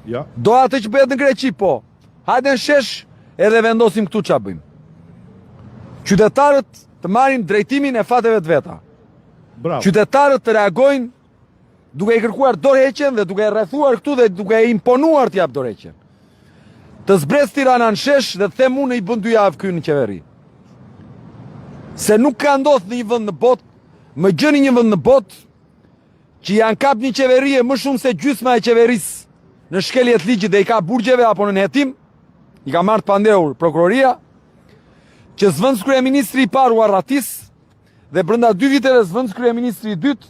Ja. Do atë që bëhet në Greqi, po. Hajde në shesh edhe vendosim këtu ç'a bëjmë. Qytetarët të marrin drejtimin e fateve të veta. Bravo. Qytetarët të reagojnë duke i kërkuar dorëheqjen dhe duke e rrethuar këtu dhe duke e imponuar të jap dorëheqjen. Të zbres Tirana në shesh dhe të them unë i bën 2 javë këy në qeveri. Se nuk ka ndodhur në një vend në botë, më gjeni një vend në botë që janë kap një qeveri më shumë se gjysma e qeverisë në shkeljet ligjit dhe i ka burgjeve apo në hetim, i ka marrë pandehur prokuroria, që zvendës kryeministri i parë u arratis dhe brenda 2 viteve zvendës kryeministri i dytë,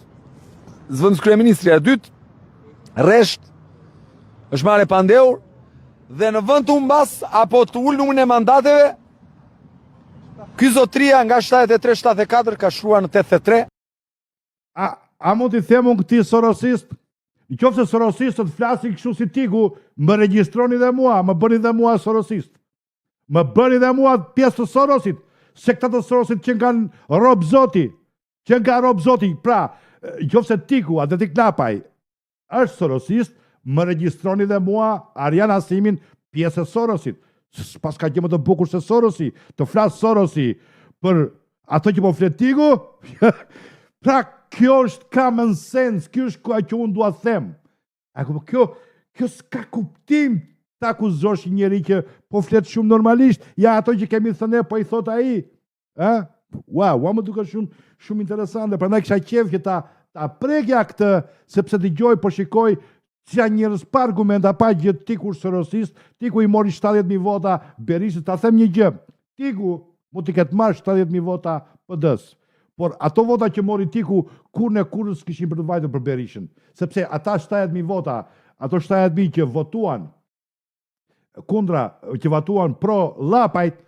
zvendës kryeministri e dytë, rresht është marrë pandehur dhe në vend të humbas apo të ul numrin e mandateve, ky zotria nga 73-74 ka shruar në 83. A mund t'i them unë këtij sorosist? Në qoftë se sorosistët flasin kështu si tiku, më regjistroni dhe mua, më bëni dhe mua sorosist. Më bëni dhe mua pjesë të Sorosit, se këta të Sorosit që kanë rob zoti, pra, qofse tiku, Atletik Napaj, është Sorosist, më regjistroni dhe mua Arjan Asimin pjesë e Sorosit. Pas ka gjë më të bukur se Sorosi, të flasë Sorosi për ato që po flet tiku, pra, kjo është common sense, kjo është ka që unë dua them. Kjo s'ka kuptim ta akuzosh njëri që po flet shumë normalisht, ja ato që kemi thënë po i thot ai. Wow, më duket shumë interesante, prandaj kisha qejf që ta prekja këtë, sepse dëgjoj po shikoj që janë njerëz pa argumenta, pa gjë. Tiku sorosist, tiku i mori 70.000 vota Berishës, ta them një gjë. Tiku mund të ketë marrë 70.000 vota PD-s. Por ato vota që mori tiku kur në kurës kishin për të vajtur për Berishën. Sepse ata 70.000 vota, ato 70.000 që votuan kundra, që votuan pro Lapajt,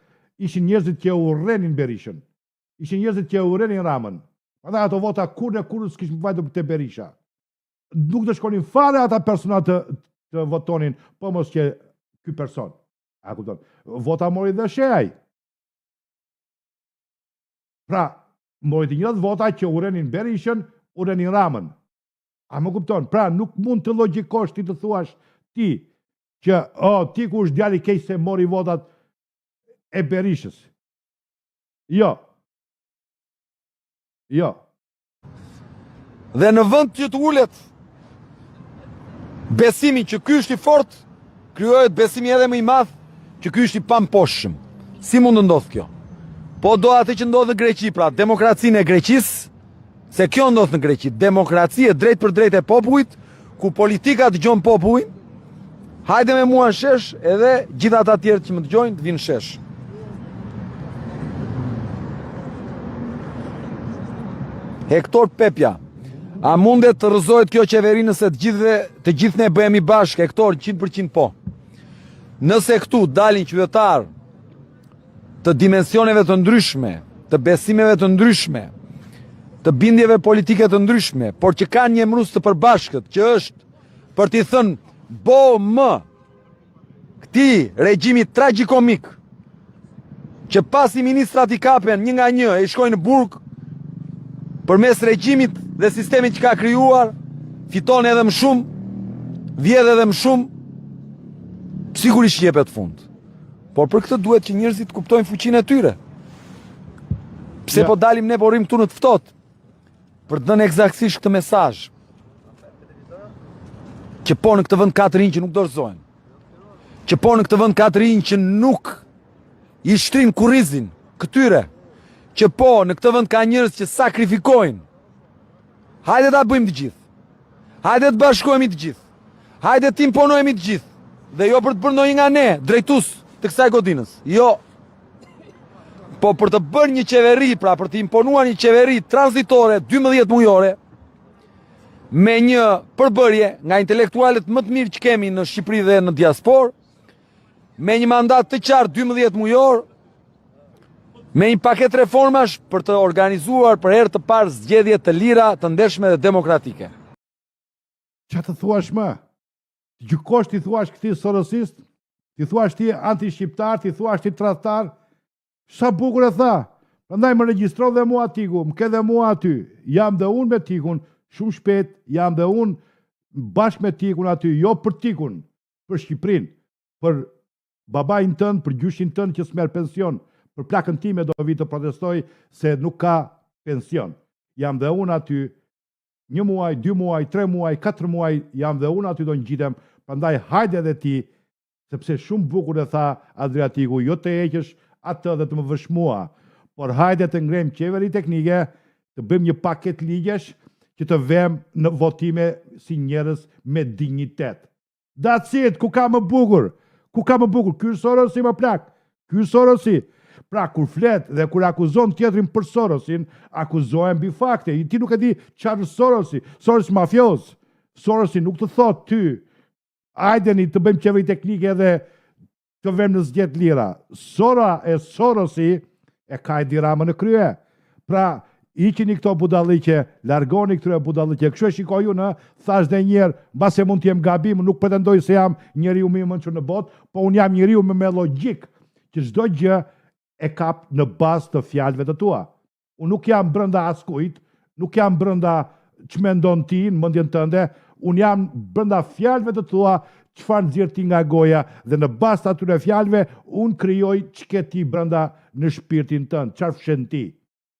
ishin njerëzit që urrenin Berishën. Ishin njerëzit që urrenin Ramën. Prandaj ato vota kur në kurës kishin për vajtur te Berisha. Nuk të shkonin fare ata persona të votonin, po mos që ky person. A kupton? Vota mori dhe Sheaj. Pra, mori të njëjtat vota që urrenin Berishën, urrenin Ramën. A më kupton? Pra, nuk mund të logjikosh ti të thuash ti që tiku është djali keq se mori votat e Berishës. Jo. Dhe në vend që të ulet besimi që ky është i fortë, krijohet besimi edhe më i madh që ky është i pamposhshëm. Si mund të ndodh kjo? Po do atë që ndodh në Greqi, pra demokracinë e Greqisë, se kjo ndodh në Greqi, demokraci e drejt për drejt e popullit, ku politika dëgjon popullin. Hajde me mua në shesh, edhe gjithë ata tjerë që më dëgjojnë të vinë në shesh. Hektor Pepja, a mundet të rrëzohet kjo qeveri nëse të gjithë ne bëhemi bashkë? Hektor, 100% po. Nëse këtu dalin qytetarë të dimensioneve të ndryshme, të besimeve të ndryshme, të bindjeve politike të ndryshme, por që kanë një emërus të përbashkët, që është për t'i thënë bo më këti regjimi tragjikomik, që pasi ministrat i kapen një nga një e i shkojnë në burg, për mes regjimit dhe sistemit që ka krijuar, fiton edhe më shumë, vjedh edhe më shumë, sigurisht jepet fund. Por për këtë duhet që njerëzit kuptojnë fuqinë e tyre. Pse po dalim ne borim këtu në të ftohtë? Për të dhënë eksaktësisht këtë mesazh. Që po në këtë vend ka të rinj që nuk dorëzohen. Që po në këtë vend ka të rinj që nuk i shtrin kurrizin këtyre. Që po në këtë vend ka njerëz që sakrifikojnë. Hajde ta bëjmë të gjithë. Hajde të bashkohemi të gjithë. Hajde të imponojmë të gjithë. Dhe jo për të bërë ndonjë nga ne drejtues të kësaj godinës. Jo. Po për të bërë një qeveri, pra për të imponuar një qeveri tranzitore 12 mujore, me një përbërje nga intelektualet më të mirë që kemi në Shqipëri dhe në diasporë, me një mandat të qartë 12 mujor, me një paket reformash për të organizuar për herë të parë zgjedhje të lira, të ndershme dhe demokratike. Çfarë të thuash më? Gjykosh ti thuash këtij sorosist, ti thuash ti anti-shqiptar, ti thuash ti tradhtar. Sa bukur e tha. Prandaj më regjistro dhe mua tiku, më ke dhe mua aty. Jam dhe unë me tikun, shumë shpejt, jam dhe unë bashkë me tikun aty, jo për tikun. për Shqipërinë, për babain tënd, për gjyshin tënd që s'merr pension, për plakën time do vi të protestoj se nuk ka pension. Jam dhe unë aty 1 muaj, 2 muaj, 3 muaj, 4 muaj, jam dhe unë aty do ngjitem, prandaj hajde edhe ti, sepse shumë bukur e tha Adriatiku, jo të heqësh atë dhe të më vësh mua, por hajde të ngrem qeveri teknike, të bëjmë një paket ligjesh që të vem në votime si njerëz me dignitet. That's it, ku ka më bukur? Ku ka më bukur? Ky Sorosi më plak. Ky Sorosi. Pra kur flet dhe kur akuzon tjetrin për Sorosin, akuzohen mbi fakte. Ti nuk e di çfarë Sorosi. Sorosi mafioz. Sorosi nuk të thot ty. Hajdeni të bëjmë qeveri teknike dhe të vem në zgjedhje lira. Sora e Sorosi e ka Edi Rama në krye. Pra iqini këto budalliqe, largoni këtyre budalliqe. Kështu e shikoj unë, thash dhe njerë, mbase mund të jem gabim, nuk pretendoj se jam njeriu më i mençur në botë, po unë jam njeriu me logjik, që çdo gjë e kap në bazë të fjalëve të tua. Unë nuk jam brenda askujt, nuk jam brenda ç'mendon ti në mendjen tënde, unë jam brenda fjalëve të tua, çfarë nxjerr ti nga goja dhe në bazë të atyre fjalëve unë krijoj ç'ke ti brenda në shpirtin tënd, çfarë fshen ti.